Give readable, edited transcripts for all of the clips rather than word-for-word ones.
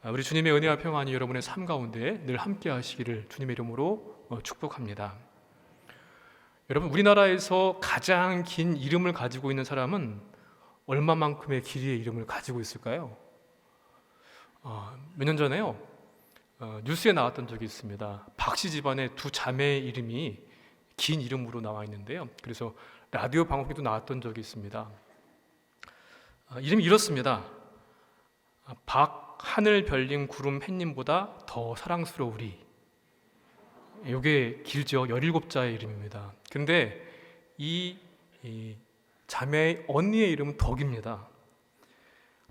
우리 주님의 은혜와 평안이 여러분의 삶 가운데 늘 함께 하시기를 주님의 이름으로 축복합니다. 여러분, 우리나라에서 가장 긴 이름을 가지고 있는 사람은 얼마만큼의 길이의 이름을 가지고 있을까요? 몇 년 전에요, 뉴스에 나왔던 적이 있습니다. 박씨 집안의 두 자매의 이름이 긴 이름으로 나와 있는데요. 그래서 라디오 방송에도 나왔던 적이 있습니다. 이름이 이렇습니다. 박, 하늘, 별님, 구름, 햇님보다 더 사랑스러우리. 이게 길죠. 17자의 이름입니다. 그런데 이 자매의 언니의 이름은 더 깁니다.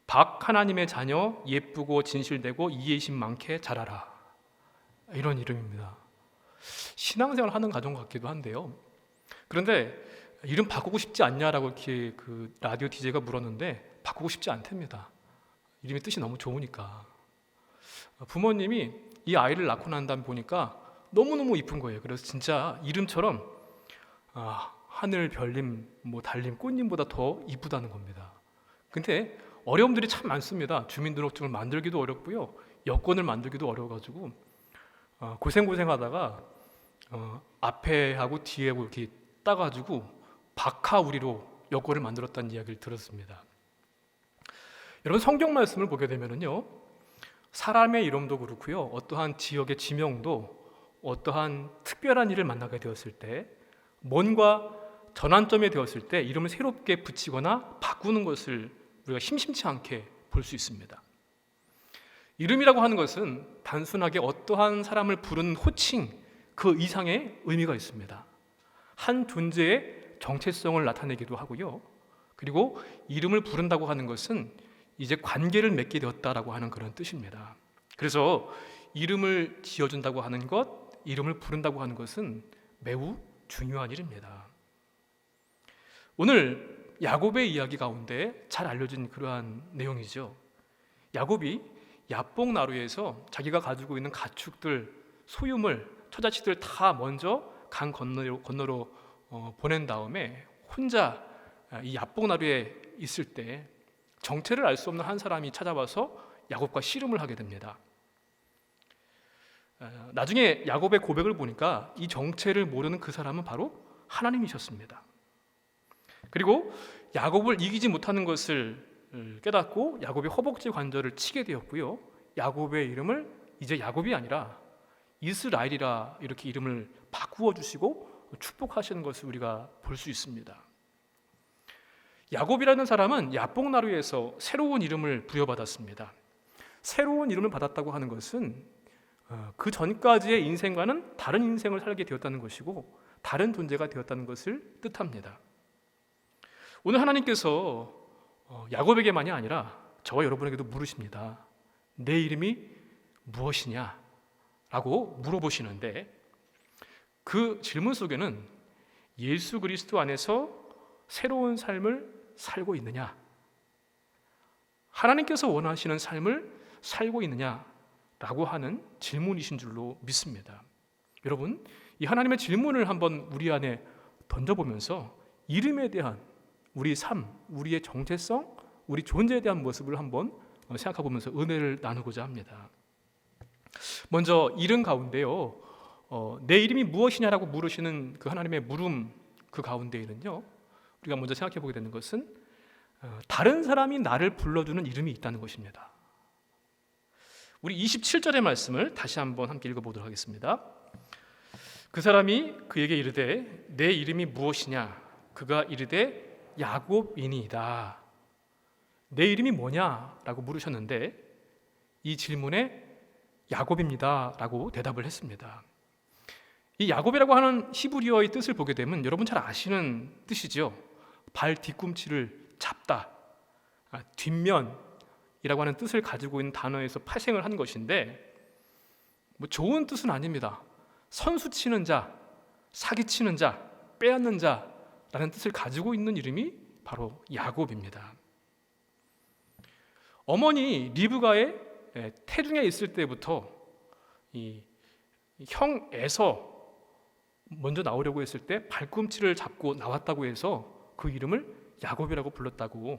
박, 하나님의 자녀, 예쁘고 진실되고 이해심 많게 자라라. 이런 이름입니다. 신앙생활 하는 가정 같기도 한데요. 그런데 이름 바꾸고 싶지 않냐라고 이렇게 그 라디오 DJ가 물었는데 바꾸고 싶지 않답니다. 이름의 뜻이 너무 좋으니까. 부모님이 이 아이를 낳고 난 다음에 보니까 너무너무 이쁜 거예요. 그래서 진짜 이름처럼 하늘, 별님, 달님, 꽃님보다 더 이쁘다는 겁니다. 근데 어려움들이 참 많습니다. 주민등록증을 만들기도 어렵고요, 여권을 만들기도 어려워가지고 고생하다가 앞에 하고 뒤에 하고 이렇게 따가지고 박하우리로 여권을 만들었다는 이야기를 들었습니다. 여러분, 성경 말씀을 보게 되면은요, 사람의 이름도 그렇고요, 어떠한 지역의 지명도 어떠한 특별한 일을 만나게 되었을 때, 뭔가 전환점이 되었을 때 이름을 새롭게 붙이거나 바꾸는 것을 우리가 심심치 않게 볼 수 있습니다. 이름이라고 하는 것은 단순하게 어떠한 사람을 부르는 호칭 그 이상의 의미가 있습니다. 한 존재의 정체성을 나타내기도 하고요, 그리고 이름을 부른다고 하는 것은 이제 관계를 맺게 되었다라고 하는 그런 뜻입니다. 그래서 이름을 지어준다고 하는 것, 이름을 부른다고 하는 것은 매우 중요한 일입니다. 오늘 야곱의 이야기 가운데 잘 알려진 그러한 내용이죠. 야곱이 야복 나루에서 자기가 가지고 있는 가축들, 소유물, 처자식들 다 먼저 강 건너로 보낸 다음에 혼자 이 야복 나루에 있을 때 정체를 알 수 없는 한 사람이 찾아와서 야곱과 씨름을 하게 됩니다. 나중에 야곱의 고백을 보니까 이 정체를 모르는 그 사람은 바로 하나님이셨습니다. 그리고 야곱을 이기지 못하는 것을 깨닫고 야곱이 허벅지 관절을 치게 되었고요, 야곱의 이름을 이제 야곱이 아니라 이스라엘이라 이렇게 이름을 바꾸어 주시고 축복하시는 것을 우리가 볼 수 있습니다. 야곱이라는 사람은 야복나루에서 새로운 이름을 부여받았습니다. 새로운 이름을 받았다고 하는 것은 그 전까지의 인생과는 다른 인생을 살게 되었다는 것이고 다른 존재가 되었다는 것을 뜻합니다. 오늘 하나님께서 야곱에게만이 아니라 저와 여러분에게도 물으십니다. 내 이름이 무엇이냐? 라고 물어보시는데, 그 질문 속에는 예수 그리스도 안에서 새로운 삶을 살고 있느냐, 하나님께서 원하시는 삶을 살고 있느냐라고 하는 질문이신 줄로 믿습니다. 여러분, 이 하나님의 질문을 한번 우리 안에 던져보면서 이름에 대한 우리 삶, 우리의 정체성, 우리 존재에 대한 모습을 한번 생각해보면서 은혜를 나누고자 합니다. 먼저 이름 가운데요, 내 이름이 무엇이냐라고 물으시는 그 하나님의 물음, 그 가운데에는요, 우리가 먼저 생각해 보게 되는 것은 다른 사람이 나를 불러주는 이름이 있다는 것입니다. 우리 27절의 말씀을 다시 한번 함께 읽어보도록 하겠습니다. 그 사람이 그에게 이르되 내 이름이 무엇이냐? 그가 이르되 야곱이니이다. 내 이름이 뭐냐라고 물으셨는데 이 질문에 야곱입니다 라고 대답을 했습니다. 이 야곱이라고 하는 히브리어의 뜻을 보게 되면 여러분 잘 아시는 뜻이죠. 발 뒤꿈치를 잡다, 뒷면이라고 하는 뜻을 가지고 있는 단어에서 파생을 한 것인데, 좋은 뜻은 아닙니다. 선수 치는 자, 사기 치는 자, 빼앗는 자라는 뜻을 가지고 있는 이름이 바로 야곱입니다. 어머니 리브가의 태중에 있을 때부터 이 형 에서 먼저 나오려고 했을 때 발꿈치를 잡고 나왔다고 해서 그 이름을 야곱이라고 불렀다고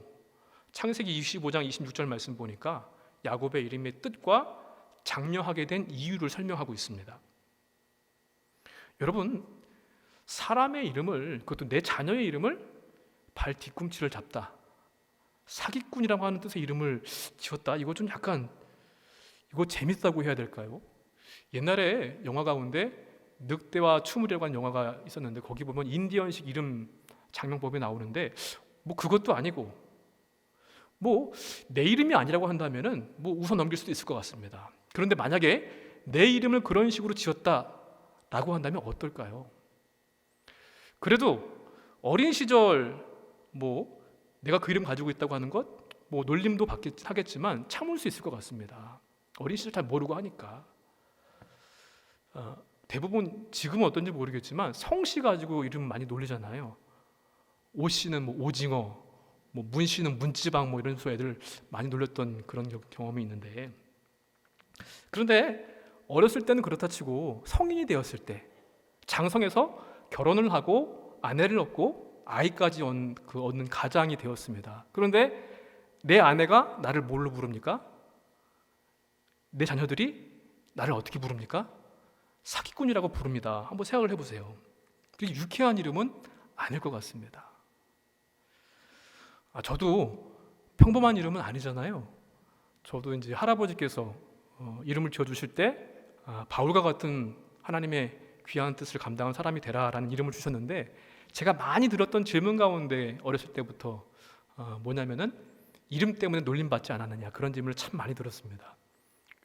창세기 25장 26절 말씀 보니까 야곱의 이름의 뜻과 장려하게 된 이유를 설명하고 있습니다. 여러분, 사람의 이름을, 그것도 내 자녀의 이름을 발 뒤꿈치를 잡다, 사기꾼이라고 하는 뜻의 이름을 지었다, 이거 좀 약간, 이거 재밌다고 해야 될까요? 옛날에 영화 가운데 늑대와 추물이라고 하는 영화가 있었는데, 거기 보면 인디언식 이름 장명법이 나오는데, 뭐 그것도 아니고, 뭐 내 이름이 아니라고 한다면은 뭐 웃어 넘길 수도 있을 것 같습니다. 그런데 만약에 내 이름을 그런 식으로 지었다라고 한다면 어떨까요? 그래도 어린 시절 뭐 내가 그 이름 가지고 있다고 하는 것, 뭐 놀림도 하겠지만 참을 수 있을 것 같습니다. 어린 시절 잘 모르고 하니까. 대부분 지금은 어떤지 모르겠지만 성씨 가지고 이름 많이 놀리잖아요. 오 씨는 뭐 오징어, 뭐 문 씨는 문지방, 뭐 이런 식으로 애들 많이 놀렸던 그런 경험이 있는데, 그런데 어렸을 때는 그렇다 치고 성인이 되었을 때, 장성해서 결혼을 하고 아내를 얻고 아이까지 얻는 가장이 되었습니다. 그런데 내 아내가 나를 뭘로 부릅니까? 내 자녀들이 나를 어떻게 부릅니까? 사기꾼이라고 부릅니다. 한번 생각을 해보세요. 되게 유쾌한 이름은 아닐 것 같습니다. 저도 평범한 이름은 아니잖아요. 저도 이제 할아버지께서 이름을 지어주실 때 바울과 같은 하나님의 귀한 뜻을 감당한 사람이 되라라는 이름을 주셨는데, 제가 많이 들었던 질문 가운데 어렸을 때부터 뭐냐면은 이름 때문에 놀림받지 않았느냐, 그런 질문을 참 많이 들었습니다.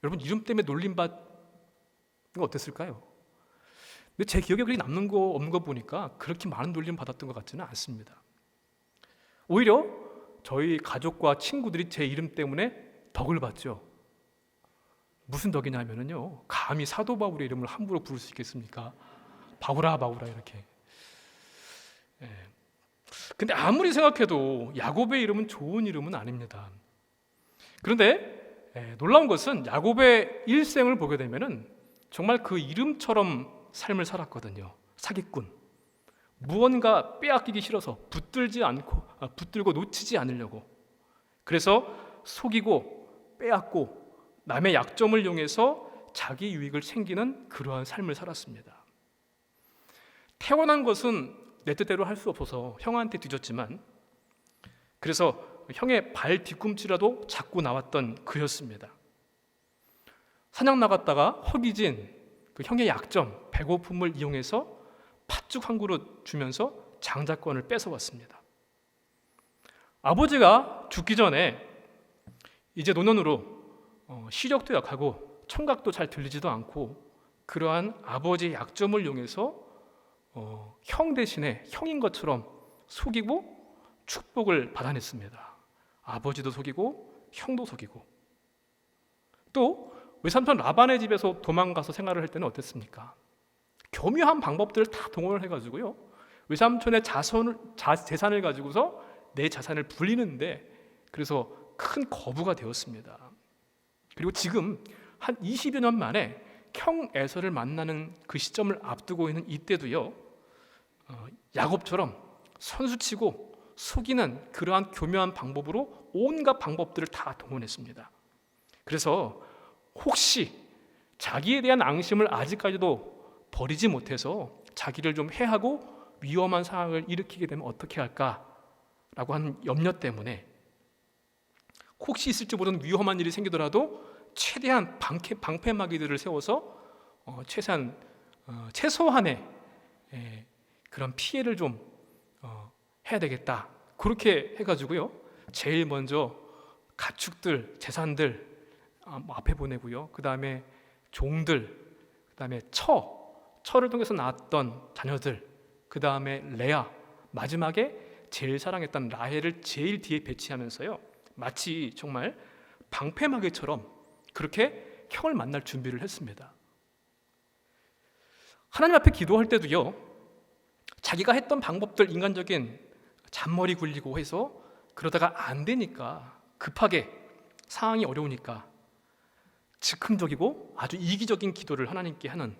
여러분, 이름 때문에 놀림받는 거 어땠을까요? 근데 제 기억에 그렇게 남는 거 없는 거 보니까 그렇게 많은 놀림 받았던 것 같지는 않습니다. 오히려 저희 가족과 친구들이 제 이름 때문에 덕을 받죠. 무슨 덕이냐면요, 감히 사도 바울의 이름을 함부로 부를 수 있겠습니까? 바울아 바울아 이렇게. 근데 아무리 생각해도 야곱의 이름은 좋은 이름은 아닙니다. 그런데 놀라운 것은 야곱의 일생을 보게 되면은 정말 그 이름처럼 삶을 살았거든요. 사기꾼. 무언가 빼앗기기 싫어서 붙들고 놓치지 않으려고. 그래서 속이고 빼앗고 남의 약점을 이용해서 자기 유익을 챙기는 그러한 삶을 살았습니다. 태어난 것은 내 뜻대로 할 수 없어서 형한테 뒤졌지만, 그래서 형의 발 뒤꿈치라도 잡고 나왔던 그였습니다. 사냥 나갔다가 허기진 그 형의 약점, 배고픔을 이용해서 팥죽 한 그릇 주면서 장자권을 뺏어왔습니다. 아버지가 죽기 전에 이제 노년으로 시력도 약하고 청각도 잘 들리지도 않고, 그러한 아버지의 약점을 이용해서 형 대신에 형인 것처럼 속이고 축복을 받아냈습니다. 아버지도 속이고 형도 속이고. 또 외삼촌 라반의 집에서 도망가서 생활을 할 때는 어땠습니까? 교묘한 방법들을 다 동원을 해가지고요, 외삼촌의 재산을 가지고서 내 자산을 불리는데, 그래서 큰 거부가 되었습니다. 그리고 지금 한 20여 년 만에 형 에서를 만나는 그 시점을 앞두고 있는 이때도요, 야곱처럼 선수치고 속이는 그러한 교묘한 방법으로 온갖 방법들을 다 동원했습니다. 그래서 혹시 자기에 대한 앙심을 아직까지도 버리지 못해서 자기를 좀 해하고 위험한 상황을 일으키게 되면 어떻게 할까라고 하는 염려 때문에, 혹시 있을지 모르는 위험한 일이 생기더라도 최대한 방패막이들을 세워서 최소한의 그런 피해를 좀 해야 되겠다, 그렇게 해가지고요, 제일 먼저 가축들, 재산들 앞에 보내고요, 그 다음에 종들, 그 다음에 처를 통해서 낳았던 자녀들, 그 다음에 레아, 마지막에 제일 사랑했던 라헬을 제일 뒤에 배치하면서요, 마치 정말 방패막이처럼 그렇게 형을 만날 준비를 했습니다. 하나님 앞에 기도할 때도요, 자기가 했던 방법들, 인간적인 잔머리 굴리고 해서 그러다가 안 되니까, 급하게 상황이 어려우니까 즉흥적이고 아주 이기적인 기도를 하나님께 하는,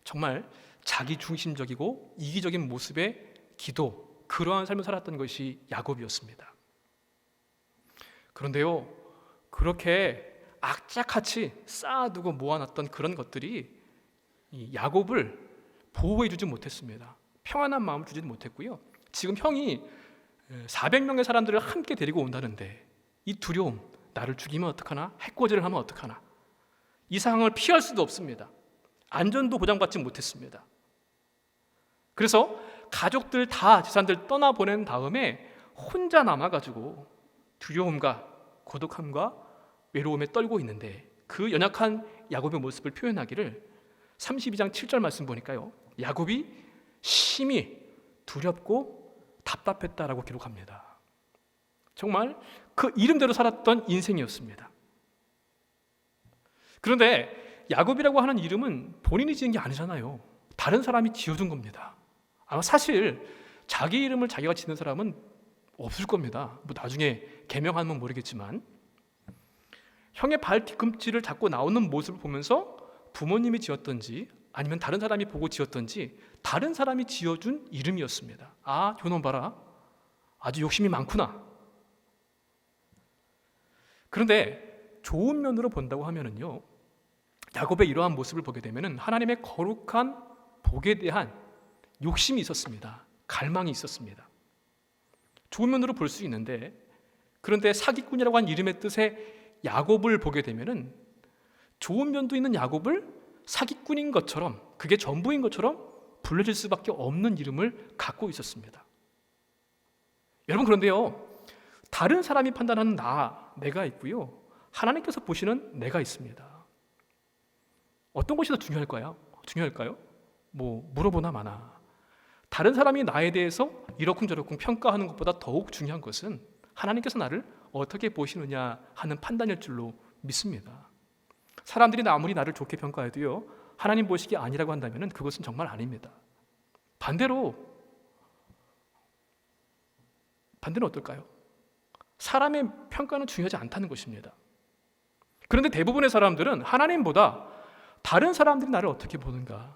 정말 자기중심적이고 이기적인 모습의 기도, 그러한 삶을 살았던 것이 야곱이었습니다. 그런데요, 그렇게 악착같이 쌓아두고 모아놨던 그런 것들이 이 야곱을 보호해주지 못했습니다. 평안한 마음을 주지 못했고요. 지금 형이 400명의 사람들을 함께 데리고 온다는데 이 두려움, 나를 죽이면 어떡하나? 해코지를 하면 어떡하나? 이 상황을 피할 수도 없습니다. 안전도 보장받지 못했습니다. 그래서 가족들 다 재산들 떠나보낸 다음에 혼자 남아가지고 두려움과 고독함과 외로움에 떨고 있는데 그 연약한 야곱의 모습을 표현하기를 32장 7절 말씀 보니까요, 야곱이 심히 두렵고 답답했다라고 기록합니다. 정말 그 이름대로 살았던 인생이었습니다. 그런데 야곱이라고 하는 이름은 본인이 지은 게 아니잖아요. 다른 사람이 지어준 겁니다. 아마 사실 자기 이름을 자기가 짓는 사람은 없을 겁니다. 뭐 나중에 개명하면 모르겠지만, 형의 발 뒤꿈치를 잡고 나오는 모습을 보면서 부모님이 지었던지 아니면 다른 사람이 보고 지었던지 다른 사람이 지어준 이름이었습니다. 아, 요놈 봐라, 아주 욕심이 많구나. 그런데 좋은 면으로 본다고 하면은요, 야곱의 이러한 모습을 보게 되면은 하나님의 거룩한 복에 대한 욕심이 있었습니다. 갈망이 있었습니다. 좋은 면으로 볼 수 있는데, 그런데 사기꾼이라고 한 이름의 뜻의 야곱을 보게 되면은 좋은 면도 있는 야곱을 사기꾼인 것처럼, 그게 전부인 것처럼 불려질 수밖에 없는 이름을 갖고 있었습니다. 여러분, 그런데요, 다른 사람이 판단하는 내가 있고요, 하나님께서 보시는 내가 있습니다. 어떤 것이 더 중요할까요? 뭐 물어보나 마나. 다른 사람이 나에 대해서 이러쿵저러쿵 평가하는 것보다 더욱 중요한 것은 하나님께서 나를 어떻게 보시느냐 하는 판단일 줄로 믿습니다. 사람들이 아무리 나를 좋게 평가해도요, 하나님 보시기 아니라고 한다면 그것은 정말 아닙니다. 반대로 반대는 어떨까요? 사람의 평가는 중요하지 않다는 것입니다. 그런데 대부분의 사람들은 하나님보다 다른 사람들이 나를 어떻게 보는가,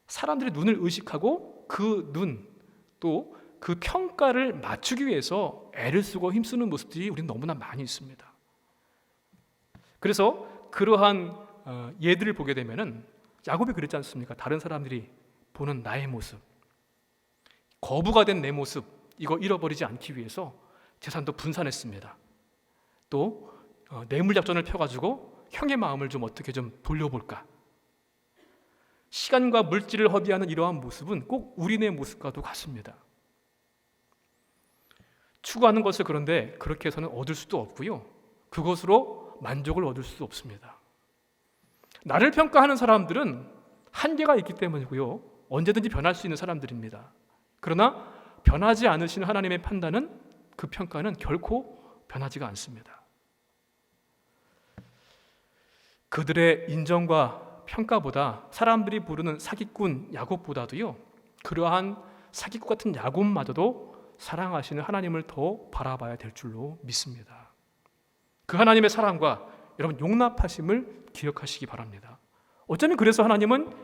사람들의 눈을 의식하고 그 눈, 또 그 평가를 맞추기 위해서 애를 쓰고 힘쓰는 모습들이 우리는 너무나 많이 있습니다. 그래서 그러한 예들을 보게 되면은 야곱이 그랬지 않습니까? 다른 사람들이 보는 나의 모습, 거부가 된 내 모습, 이거 잃어버리지 않기 위해서 재산도 분산했습니다. 또 뇌물 작전을 펴가지고 형의 마음을 좀 어떻게 좀 돌려볼까. 시간과 물질을 허비하는 이러한 모습은 꼭 우리네 모습과도 같습니다. 추구하는 것을 그런데 그렇게 해서는 얻을 수도 없고요, 그것으로 만족을 얻을 수도 없습니다. 나를 평가하는 사람들은 한계가 있기 때문이고요, 언제든지 변할 수 있는 사람들입니다. 그러나 변하지 않으시는 하나님의 판단은, 그 평가는 결코 변하지가 않습니다. 그들의 인정과 평가보다 사람들이 부르는 사기꾼 야곱보다도요, 그러한 사기꾼 같은 야곱마저도 사랑하시는 하나님을 더 바라봐야 될 줄로 믿습니다. 그 하나님의 사랑과 여러분 용납하심을 기억하시기 바랍니다. 어쩌면 그래서 하나님은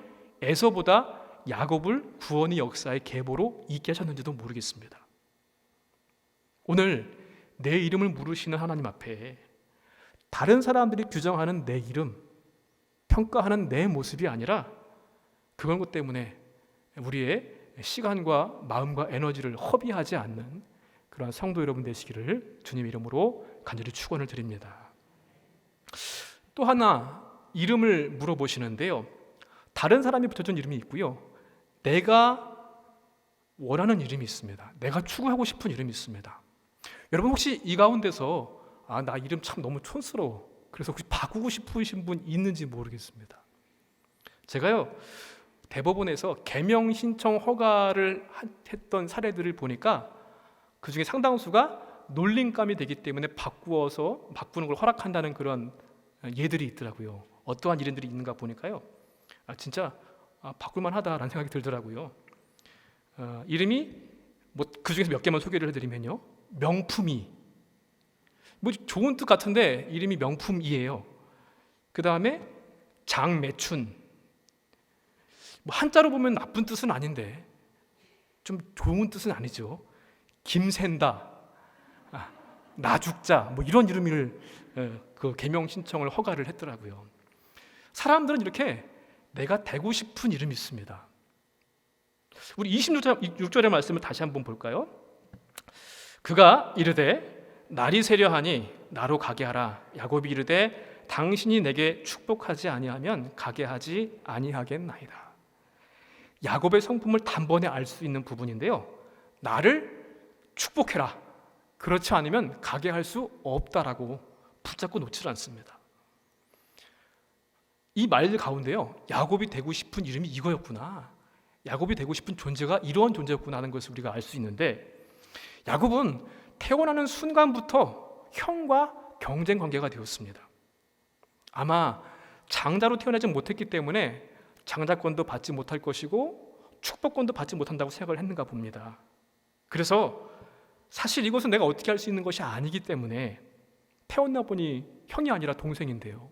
에서보다 야곱을 구원의 역사의 계보로 있게 하셨는지도 모르겠습니다. 오늘 내 이름을 물으시는 하나님 앞에 다른 사람들이 규정하는 내 이름, 평가하는 내 모습이 아니라 그런 것 때문에 우리의 시간과 마음과 에너지를 허비하지 않는 그러한 성도 여러분 되시기를 주님의 이름으로 간절히 축원을 드립니다. 또 하나 이름을 물어보시는데요, 다른 사람이 붙여준 이름이 있고요, 내가 원하는 이름이 있습니다. 내가 추구하고 싶은 이름이 있습니다. 여러분 혹시 이 가운데서 나 이름 참 너무 촌스러워, 그래서 혹시 바꾸고 싶으신 분 있는지 모르겠습니다. 제가요, 대법원에서 개명 신청 허가를 했던 사례들을 보니까 그 중에 상당수가 놀림감이 되기 때문에 바꾸는 걸 허락한다는 그런 예들이 있더라고요. 어떠한 일들이 있는가 보니까요, 진짜 바꿀만 하다라는 생각이 들더라고요. 이름이 그 중에서 몇 개만 소개를 해드리면요, 명품이, 좋은 뜻 같은데 이름이 명품이에요. 그 다음에 장매춘, 한자로 보면 나쁜 뜻은 아닌데 좀 좋은 뜻은 아니죠. 김샌다, 나 죽자 뭐 이런 이름을 그 계명 신청을 허가를 했더라고요. 사람들은 이렇게 내가 되고 싶은 이름이 있습니다. 우리 26절의 말씀을 다시 한번 볼까요? 그가 이르되 날이 새려하니 나로 가게 하라. 야곱이 이르되 당신이 내게 축복하지 아니하면 가게 하지 아니하겠나이다. 야곱의 성품을 단번에 알 수 있는 부분인데요, 나를 축복해라, 그렇지 않으면 가게 할 수 없다라고 붙잡고 놓지 않습니다. 이 말 가운데요, 야곱이 되고 싶은 이름이 이거였구나, 야곱이 되고 싶은 존재가 이러한 존재였구나 하는 것을 우리가 알 수 있는데, 야곱은 태어나는 순간부터 형과 경쟁 관계가 되었습니다. 아마 장자로 태어나지 못했기 때문에 장자권도 받지 못할 것이고 축복권도 받지 못한다고 생각을 했는가 봅니다. 그래서 사실 이것은 내가 어떻게 할 수 있는 것이 아니기 때문에 태어나 보니 형이 아니라 동생인데요,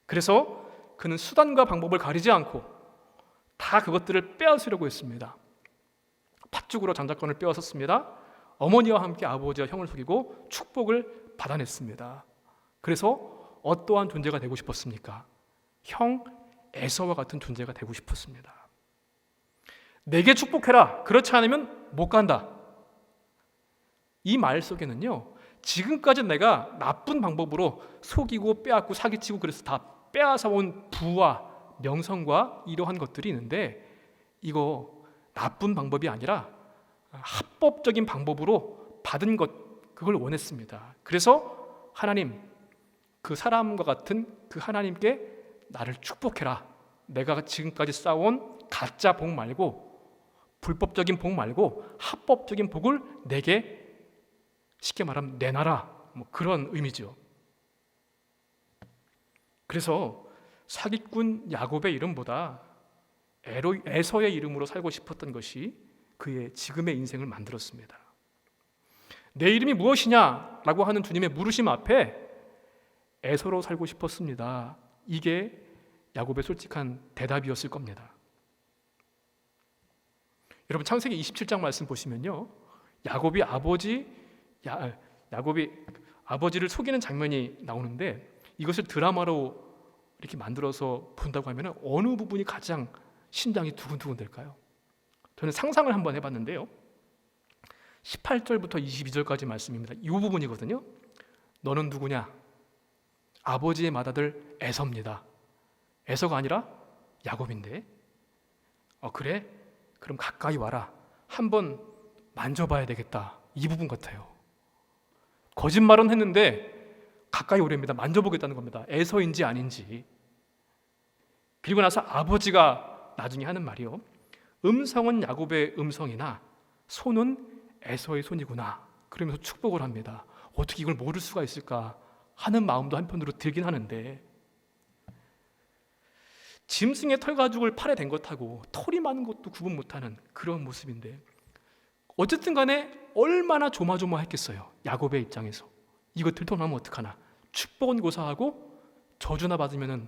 그래서 그는 수단과 방법을 가리지 않고 다 그것들을 빼앗으려고 했습니다. 팥죽으로 장자권을 빼앗았습니다. 어머니와 함께 아버지와 형을 속이고 축복을 받아냈습니다. 그래서 어떠한 존재가 되고 싶었습니까? 형 에서와 같은 존재가 되고 싶었습니다. 내게 축복해라, 그렇지 않으면 못 간다. 이 말 속에는요, 지금까지 내가 나쁜 방법으로 속이고 빼앗고 사기치고 그래서 다 빼앗아온 부와 명성과 이러한 것들이 있는데, 이거 나쁜 방법이 아니라 합법적인 방법으로 받은 것, 그걸 원했습니다. 그래서 하나님, 그 사람과 같은 그 하나님께 나를 축복해라. 내가 지금까지 쌓아온 가짜 복 말고, 불법적인 복 말고 합법적인 복을 내게, 쉽게 말하면 내놔라, 뭐 그런 의미죠. 그래서 사기꾼 야곱의 이름보다 에서의 이름으로 살고 싶었던 것이 그의 지금의 인생을 만들었습니다. 내 이름이 무엇이냐라고 하는 주님의 물으심 앞에 에서로 살고 싶었습니다. 이게 야곱의 솔직한 대답이었을 겁니다. 여러분, 창세기 27장 말씀 보시면요, 야곱이 아버지를 속이는 장면이 나오는데, 이것을 드라마로 이렇게 만들어서 본다고 하면 어느 부분이 가장 심장이 두근두근 될까요? 저는 상상을 한번 해봤는데요, 18절부터 22절까지 말씀입니다. 이 부분이거든요. 너는 누구냐? 아버지의 맏아들 에서입니다. 에서가 아니라 야곱인데, 그래? 그럼 가까이 와라. 한번 만져봐야 되겠다. 이 부분 같아요. 거짓말은 했는데 가까이 오렵니다. 만져보겠다는 겁니다. 에서인지 아닌지. 그리고 나서 아버지가 나중에 하는 말이요, 음성은 야곱의 음성이나 손은 에서의 손이구나, 그러면서 축복을 합니다. 어떻게 이걸 모를 수가 있을까 하는 마음도 한편으로 들긴 하는데, 짐승의 털 가죽을 팔에 댄 것하고 털이 많은 것도 구분 못하는 그런 모습인데, 어쨌든 간에 얼마나 조마조마했겠어요. 야곱의 입장에서 이거 들통나면 어떡하나, 축복은 고사하고 저주나 받으면은.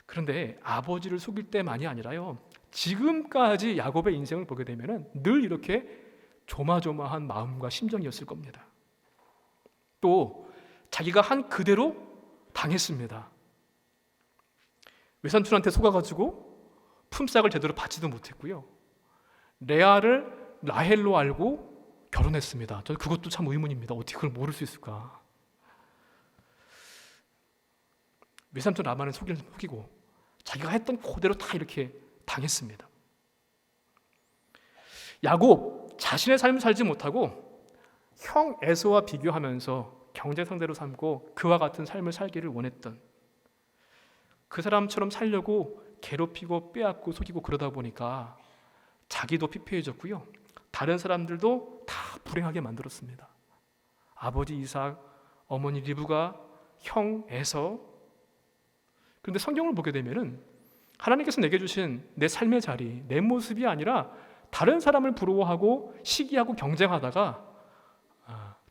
그런데 아버지를 속일 때만이 아니라요, 지금까지 야곱의 인생을 보게 되면은 늘 이렇게 조마조마한 마음과 심정이었을 겁니다. 또 자기가 한 그대로 당했습니다. 외삼촌한테 속아가지고 품삯을 제대로 받지도 못했고요, 레아를 라헬로 알고 결혼했습니다. 저는 그것도 참 의문입니다. 어떻게 그걸 모를 수 있을까? 외삼촌 라반을 속이고 자기가 했던 그대로 다 이렇게 당했습니다. 야곱 자신의 삶을 살지 못하고 형 에서와 비교하면서 경쟁 상대로 삼고 그와 같은 삶을 살기를 원했던, 그 사람처럼 살려고 괴롭히고 빼앗고 속이고 그러다 보니까 자기도 피폐해졌고요, 다른 사람들도 다 불행하게 만들었습니다. 아버지 이삭, 어머니 리브가, 형 에서. 그런데 성경을 보게 되면은 하나님께서 내게 주신 내 삶의 자리, 내 모습이 아니라 다른 사람을 부러워하고 시기하고 경쟁하다가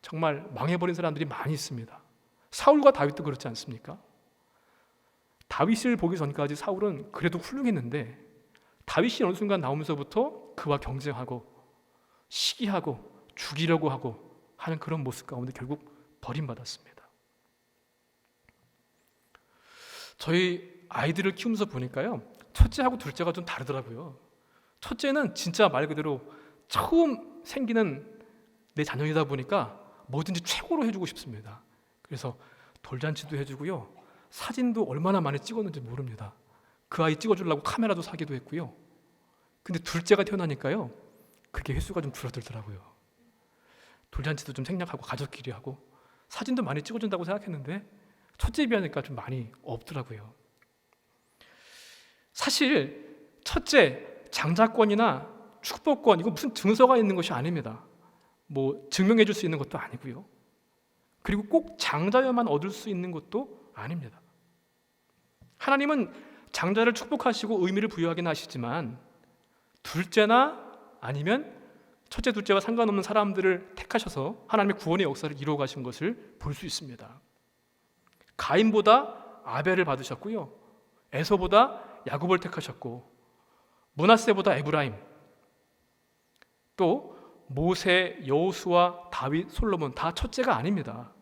정말 망해버린 사람들이 많이 있습니다. 사울과 다윗도 그렇지 않습니까? 다윗을 보기 전까지 사울은 그래도 훌륭했는데, 다윗이 어느 순간 나오면서부터 그와 경쟁하고 시기하고 죽이려고 하고 하는 그런 모습 가운데 결국 버림받았습니다. 저희 아이들을 키우면서 보니까요, 첫째하고 둘째가 좀 다르더라고요. 첫째는 진짜 말 그대로 처음 생기는 내 자녀이다 보니까 뭐든지 최고로 해주고 싶습니다. 그래서 돌잔치도 해주고요, 사진도 얼마나 많이 찍었는지 모릅니다. 그 아이 찍어주려고 카메라도 사기도 했고요. 근데 둘째가 태어나니까요, 그게 횟수가 좀 줄어들더라고요. 돌잔치도 좀 생략하고 가족끼리 하고 사진도 많이 찍어준다고 생각했는데 첫째에 비하니까 좀 많이 없더라고요. 사실 첫째 장자권이나 축복권, 이거 무슨 증서가 있는 것이 아닙니다. 뭐 증명해 줄 수 있는 것도 아니고요. 그리고 꼭 장자여만 얻을 수 있는 것도 아닙니다. 하나님은 장자를 축복하시고 의미를 부여하긴 하시지만 둘째나 아니면 첫째, 둘째와 상관없는 사람들을 택하셔서 하나님의 구원의 역사를 이루어 가신 것을 볼 수 있습니다. 가인보다 아벨을 받으셨고요, 에서보다 야곱을 택하셨고, 므낫세보다 에브라임, 또 모세, 여호수아, 다윗, 솔로몬 다 첫째가 아닙니다.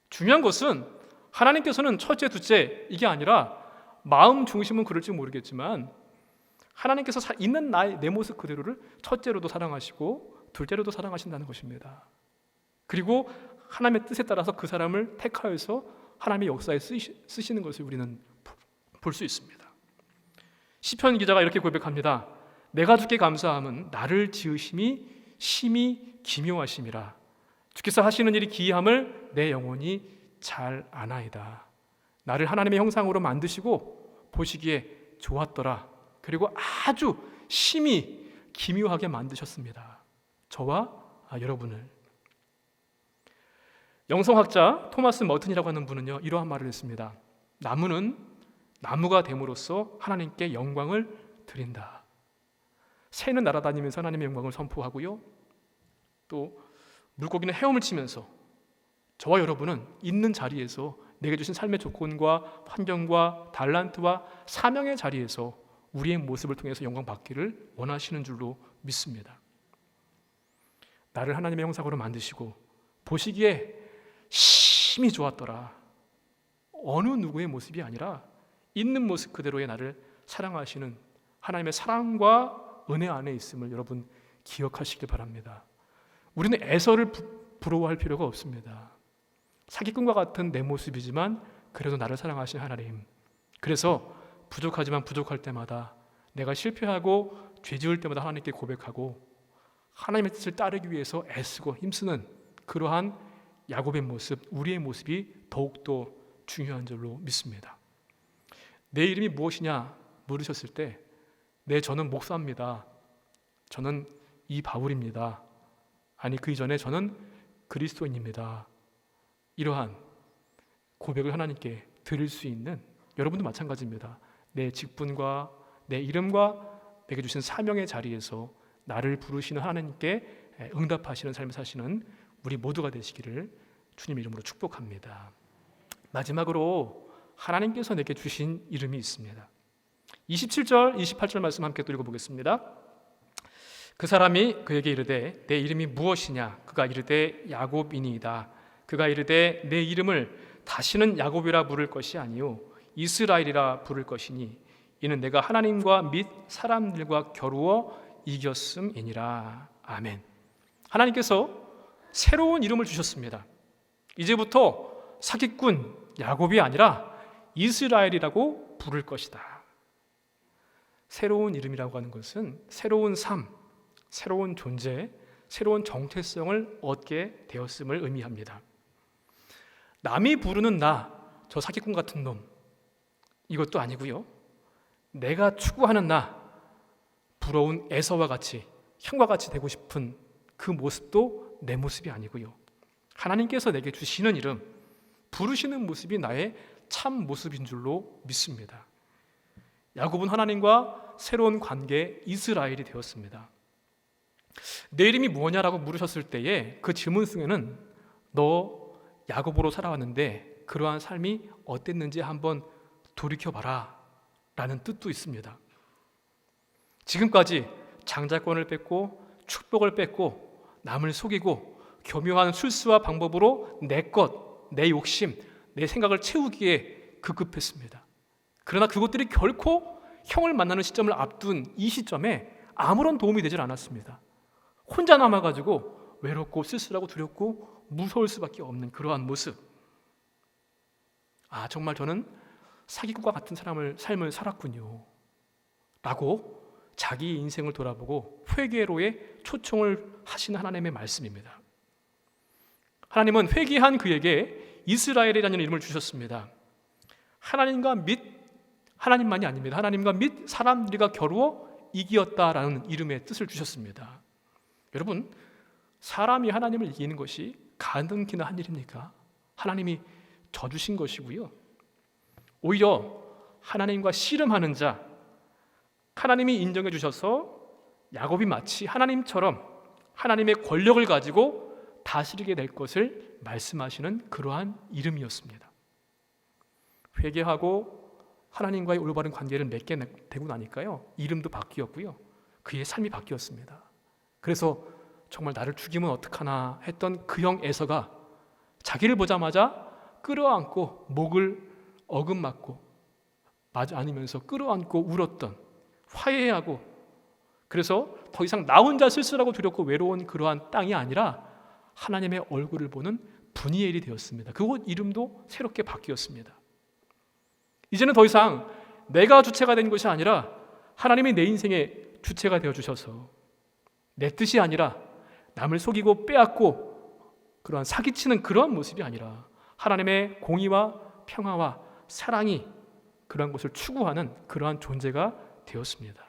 중요한 것은 하나님께서는 첫째, 둘째 이게 아니라 마음 중심은 그럴지 모르겠지만 하나님께서 있는 내 모습 그대로를 첫째로도 사랑하시고 둘째로도 사랑하신다는 것입니다. 그리고 하나님의 뜻에 따라서 그 사람을 택하여서 하나님의 역사에 쓰시는 것을 우리는 볼 수 있습니다. 시편 기자가 이렇게 고백합니다. 내가 주께 감사함은 나를 지으심이 심히 기묘하심이라. 주께서 하시는 일이 기이함을 내 영혼이 잘 아나이다. 나를 하나님의 형상으로 만드시고 보시기에 좋았더라. 그리고 아주 심히 기묘하게 만드셨습니다. 저와 여러분을. 영성학자 토마스 머튼이라고 하는 분은요, 이러한 말을 했습니다. 나무는 나무가 됨으로써 하나님께 영광을 드린다. 새는 날아다니면서 하나님의 영광을 선포하고요, 또 물고기는 헤엄을 치면서 저와 여러분은 있는 자리에서 내게 주신 삶의 조건과 환경과 달란트와 사명의 자리에서 우리의 모습을 통해서 영광 받기를 원하시는 줄로 믿습니다. 나를 하나님의 형상으로 만드시고 보시기에 심히 좋았더라. 어느 누구의 모습이 아니라 있는 모습 그대로의 나를 사랑하시는 하나님의 사랑과 은혜 안에 있음을 여러분 기억하시길 바랍니다. 우리는 에서를 부러워할 필요가 없습니다. 사기꾼과 같은 내 모습이지만 그래도 나를 사랑하신 하나님, 그래서 부족하지만 부족할 때마다 내가 실패하고 죄 지을 때마다 하나님께 고백하고 하나님의 뜻을 따르기 위해서 애쓰고 힘쓰는 그러한 야곱의 모습, 우리의 모습이 더욱더 중요한 줄로 믿습니다. 내 이름이 무엇이냐 물으셨을 때 네, 저는 목사입니다. 저는 이 바울입니다. 아니 그 이전에 저는 그리스도인입니다. 이러한 고백을 하나님께 드릴 수 있는, 여러분도 마찬가지입니다. 내 직분과 내 이름과 내게 주신 사명의 자리에서 나를 부르시는 하나님께 응답하시는 삶을 사시는 우리 모두가 되시기를 주님의 이름으로 축복합니다. 마지막으로 하나님께서 내게 주신 이름이 있습니다. 27절, 28절 말씀 함께 또 읽어보겠습니다. 그 사람이 그에게 이르되 내 이름이 무엇이냐? 그가 이르되 야곱이니이다. 그가 이르되 내 이름을 다시는 야곱이라 부를 것이 아니요 이스라엘이라 부를 것이니 이는 내가 하나님과 및 사람들과 겨루어 이겼음이니라. 아멘. 하나님께서 새로운 이름을 주셨습니다. 이제부터 사기꾼 야곱이 아니라 이스라엘이라고 부를 것이다. 새로운 이름이라고 하는 것은 새로운 삶, 새로운 존재, 새로운 정체성을 얻게 되었음을 의미합니다. 남이 부르는 나, 저 사기꾼 같은 놈, 이것도 아니고요, 내가 추구하는 나, 부러운 에서와 같이, 형과 같이 되고 싶은 그 모습도 내 모습이 아니고요, 하나님께서 내게 주시는 이름, 부르시는 모습이 나의 참 모습인 줄로 믿습니다. 야곱은 하나님과 새로운 관계 이스라엘이 되었습니다. 내 이름이 뭐냐라고 물으셨을 때에 그 질문 속에는 너 야곱으로 살아왔는데 그러한 삶이 어땠는지 한번 돌이켜봐라 라는 뜻도 있습니다. 지금까지 장자권을 뺏고 축복을 뺏고 남을 속이고 교묘한 술수와 방법으로 내 것, 내 욕심, 내 생각을 채우기에 급급했습니다. 그러나 그것들이 결코 형을 만나는 시점을 앞둔 이 시점에 아무런 도움이 되질 않았습니다. 혼자 남아가지고 외롭고 쓸쓸하고 두렵고 무서울 수밖에 없는 그러한 모습. 정말 저는 사기꾼과 같은 삶을 살았군요 라고 자기 인생을 돌아보고 회개로의 초청을 하신 하나님의 말씀입니다. 하나님은 회개한 그에게 이스라엘이라는 이름을 주셨습니다. 하나님만이 아닙니다. 하나님과 및 사람들과 겨루어 이기었다라는 이름의 뜻을 주셨습니다. 여러분, 사람이 하나님을 이기는 것이 가능키나 한 일입니까? 하나님이 져주신 것이고요. 오히려 하나님과 씨름하는 자, 하나님이 인정해 주셔서 야곱이 마치 하나님처럼 하나님의 권력을 가지고 다스리게 될 것을 말씀하시는 그러한 이름이었습니다. 회개하고 하나님과의 올바른 관계를 맺게 되고 나니까요, 이름도 바뀌었고요, 그의 삶이 바뀌었습니다. 그래서 정말 나를 죽이면 어떡하나 했던 그 형 에서가 자기를 보자마자 끌어안고 목을 어긋맞고 안으면서 끌어안고 울었던, 화해하고, 그래서 더 이상 나 혼자 쓸쓸하고 두렵고 외로운 그러한 땅이 아니라 하나님의 얼굴을 보는 분이엘이 되었습니다. 그곳 이름도 새롭게 바뀌었습니다. 이제는 더 이상 내가 주체가 된 것이 아니라 하나님이 내 인생의 주체가 되어주셔서 내 뜻이 아니라 남을 속이고 빼앗고 그러한 사기치는 그러한 모습이 아니라 하나님의 공의와 평화와 사랑이 그러한 것을 추구하는 그러한 존재가 되었습니다.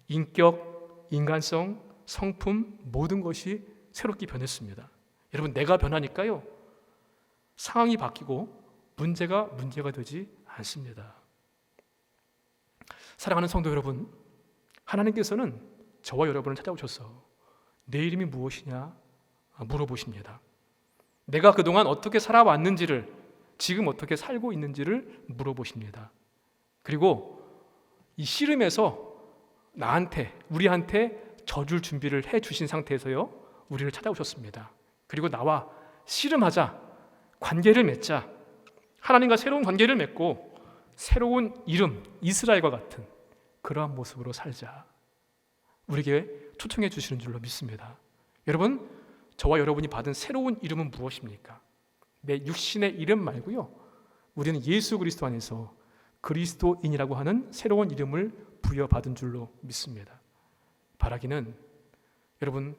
인격, 인간성, 성품 모든 것이 새롭게 변했습니다. 여러분, 내가 변하니까요, 상황이 바뀌고 문제가 되지 않습니다. 사랑하는 성도 여러분, 하나님께서는 저와 여러분을 찾아오셔서 내 이름이 무엇이냐 물어보십니다. 내가 그동안 어떻게 살아왔는지를, 지금 어떻게 살고 있는지를 물어보십니다. 그리고 이 씨름에서 우리한테 져줄 준비를 해주신 상태에서요, 우리를 찾아오셨습니다. 그리고 나와 씨름하자, 관계를 맺자, 하나님과 새로운 관계를 맺고 새로운 이름, 이스라엘과 같은 그러한 모습으로 살자, 우리에게 초청해 주시는 줄로 믿습니다. 여러분, 저와 여러분이 받은 새로운 이름은 무엇입니까? 내 육신의 이름 말고요, 우리는 예수 그리스도 안에서 그리스도인이라고 하는 새로운 이름을 부여받은 줄로 믿습니다. 바라기는 여러분,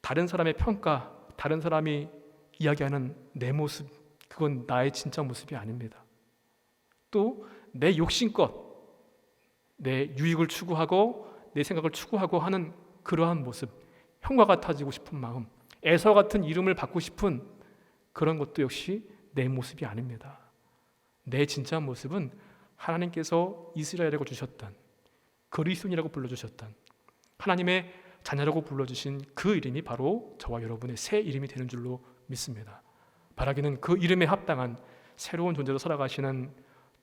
다른 사람의 평가, 다른 사람이 이야기하는 내 모습, 그건 나의 진짜 모습이 아닙니다. 또 내 욕심껏 내 유익을 추구하고 내 생각을 추구하고 하는 그러한 모습, 형과 같아지고 싶은 마음, 에서 같은 이름을 받고 싶은 그런 것도 역시 내 모습이 아닙니다. 내 진짜 모습은 하나님께서 이스라엘이라고 주셨던, 그리스도인이라고 불러주셨던, 하나님의 자녀라고 불러주신 그 이름이 바로 저와 여러분의 새 이름이 되는 줄로 믿습니다. 바라기는 그 이름에 합당한 새로운 존재로 살아가시는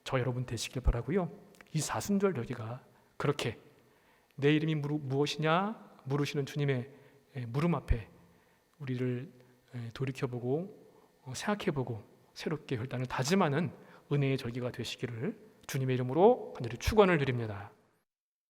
저 여러분 되시길 바라고요, 이 사순절 여기가 그렇게 내 이름이 무엇이냐 물으시는 주님의 물음 앞에 우리를 돌이켜보고 생각해보고 새롭게 결단을 다짐하는 은혜의 절기가 되시기를 주님의 이름으로 간절히 축원을 드립니다.